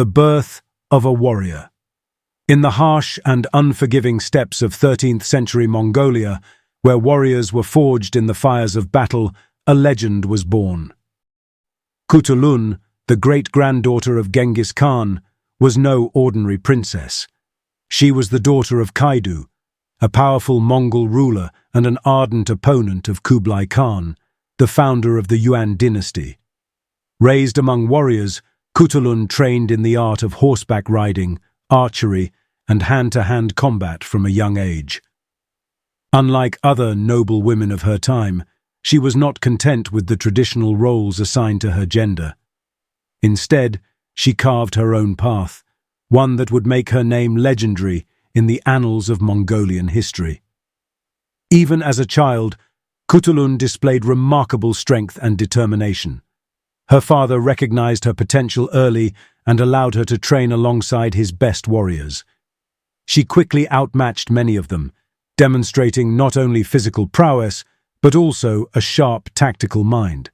The birth of a warrior. In the harsh and unforgiving steppes of 13th century Mongolia, where warriors were forged in the fires of battle, a legend was born. Khutulun, the great-granddaughter of Genghis Khan, was no ordinary princess. She was the daughter of Kaidu, a powerful Mongol ruler and an ardent opponent of Kublai Khan, the founder of the Yuan dynasty. Raised among warriors, Khutulun trained in the art of horseback riding, archery, and hand-to-hand combat from a young age. Unlike other noble women of her time, she was not content with the traditional roles assigned to her gender. Instead, she carved her own path, one that would make her name legendary in the annals of Mongolian history. Even as a child, Khutulun displayed remarkable strength and determination. Her father recognized her potential early and allowed her to train alongside his best warriors. She quickly outmatched many of them, demonstrating not only physical prowess, but also a sharp tactical mind.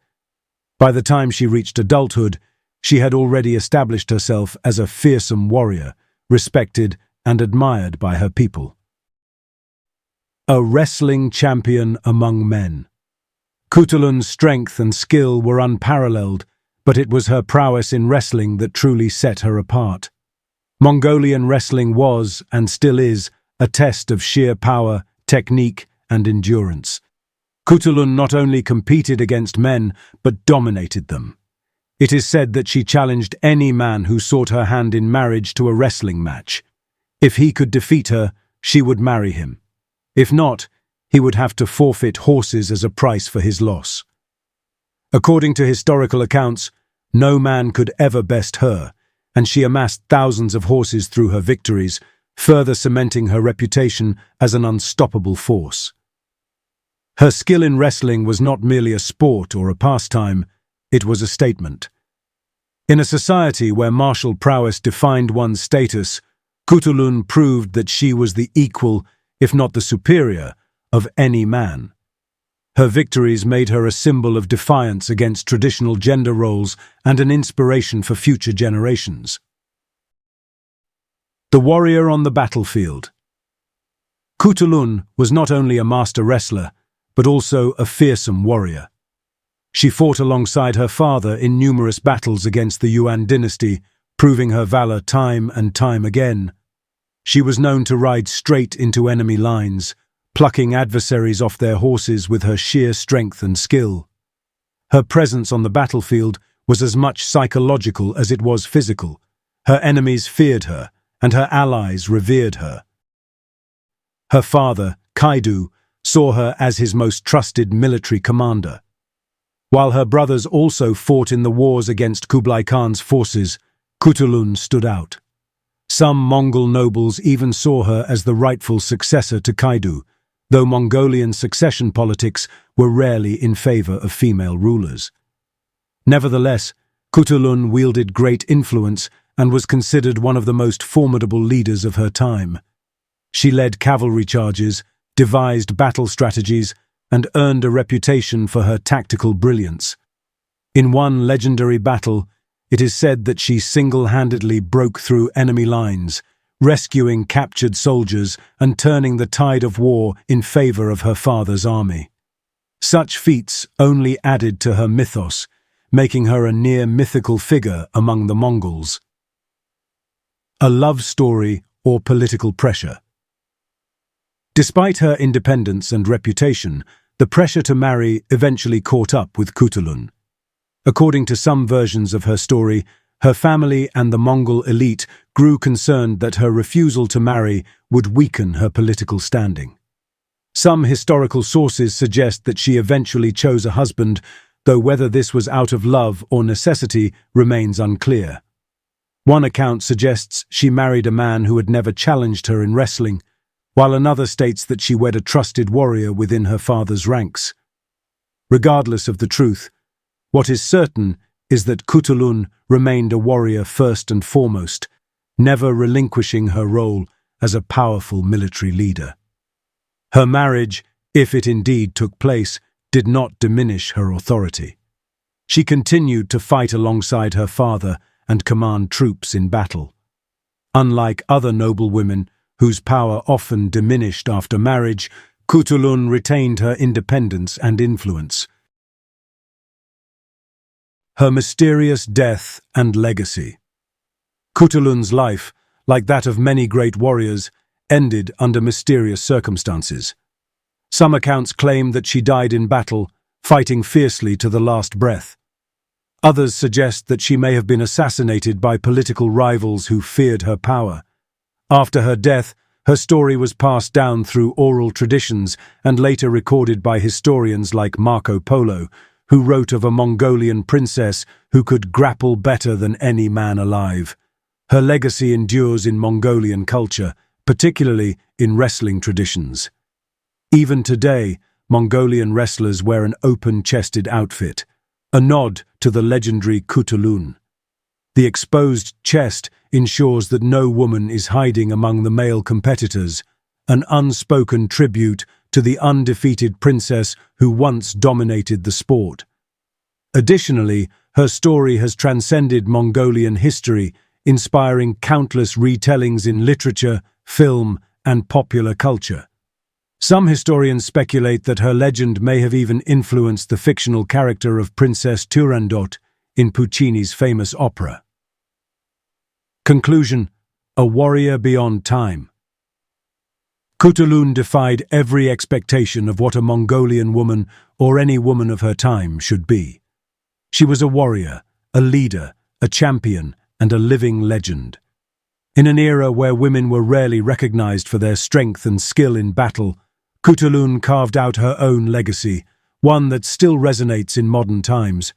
By the time she reached adulthood, she had already established herself as a fearsome warrior, respected and admired by her people. A wrestling champion among men. Khutulun's strength and skill were unparalleled, but it was her prowess in wrestling that truly set her apart. Mongolian wrestling was, and still is, a test of sheer power, technique, and endurance. Khutulun not only competed against men, but dominated them. It is said that she challenged any man who sought her hand in marriage to a wrestling match. If he could defeat her, she would marry him. If not, he would have to forfeit horses as a price for his loss. According to historical accounts, no man could ever best her, and she amassed thousands of horses through her victories, further cementing her reputation as an unstoppable force. Her skill in wrestling was not merely a sport or a pastime, it was a statement. In a society where martial prowess defined one's status, Khutulun proved that she was the equal, if not the superior, of any man. Her victories made her a symbol of defiance against traditional gender roles and an inspiration for future generations. The warrior on the battlefield. Khutulun was not only a master wrestler, but also a fearsome warrior. She fought alongside her father in numerous battles against the Yuan dynasty, proving her valor time and time again. She was known to ride straight into enemy lines, plucking adversaries off their horses with her sheer strength and skill. Her presence on the battlefield was as much psychological as it was physical. Her enemies feared her, and her allies revered her. Her father, Kaidu, saw her as his most trusted military commander. While her brothers also fought in the wars against Kublai Khan's forces, Khutulun stood out. Some Mongol nobles even saw her as the rightful successor to Kaidu, though Mongolian succession politics were rarely in favor of female rulers. Nevertheless, Khutulun wielded great influence and was considered one of the most formidable leaders of her time. She led cavalry charges, devised battle strategies, and earned a reputation for her tactical brilliance. In one legendary battle, it is said that she single-handedly broke through enemy lines, rescuing captured soldiers and turning the tide of war in favor of her father's army. Such feats only added to her mythos, making her a near-mythical figure among the Mongols. A love story or political pressure. Despite her independence and reputation, the pressure to marry eventually caught up with Khutulun. According to some versions of her story, her family and the Mongol elite grew concerned that her refusal to marry would weaken her political standing. Some historical sources suggest that she eventually chose a husband, though whether this was out of love or necessity remains unclear. One account suggests she married a man who had never challenged her in wrestling, while another states that she wed a trusted warrior within her father's ranks. Regardless of the truth, what is certain is that Khutulun remained a warrior first and foremost, never relinquishing her role as a powerful military leader. Her marriage, if it indeed took place, did not diminish her authority. She continued to fight alongside her father and command troops in battle. Unlike other noble women, whose power often diminished after marriage, Khutulun retained her independence and influence. Her mysterious death and legacy. Khutulun's life, like that of many great warriors, ended under mysterious circumstances. Some accounts claim that she died in battle, fighting fiercely to the last breath. Others suggest that she may have been assassinated by political rivals who feared her power. After her death, her story was passed down through oral traditions and later recorded by historians like Marco Polo, who wrote of a Mongolian princess who could grapple better than any man alive. Her legacy endures in Mongolian culture, particularly in wrestling traditions. Even today, Mongolian wrestlers wear an open-chested outfit, a nod to the legendary Khutulun. The exposed chest ensures that no woman is hiding among the male competitors, an unspoken tribute to the undefeated princess who once dominated the sport. Additionally, her story has transcended Mongolian history, inspiring countless retellings in literature, film, and popular culture. Some historians speculate that her legend may have even influenced the fictional character of Princess Turandot in Puccini's famous opera. Conclusion: a warrior beyond time. Khutulun defied every expectation of what a Mongolian woman or any woman of her time should be. She was a warrior, a leader, a champion, and a living legend. In an era where women were rarely recognized for their strength and skill in battle, Khutulun carved out her own legacy, one that still resonates in modern times.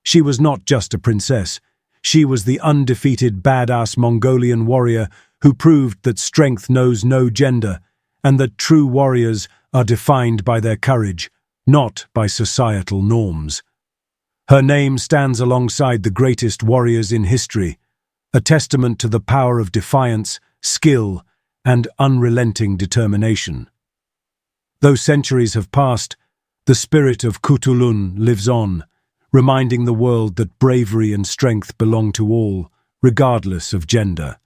She was not just a princess. She was the undefeated badass Mongolian warrior who proved that strength knows no gender and that true warriors are defined by their courage, not by societal norms. Her name stands alongside the greatest warriors in history, a testament to the power of defiance, skill, and unrelenting determination. Though centuries have passed, the spirit of Khutulun lives on, reminding the world that bravery and strength belong to all, regardless of gender.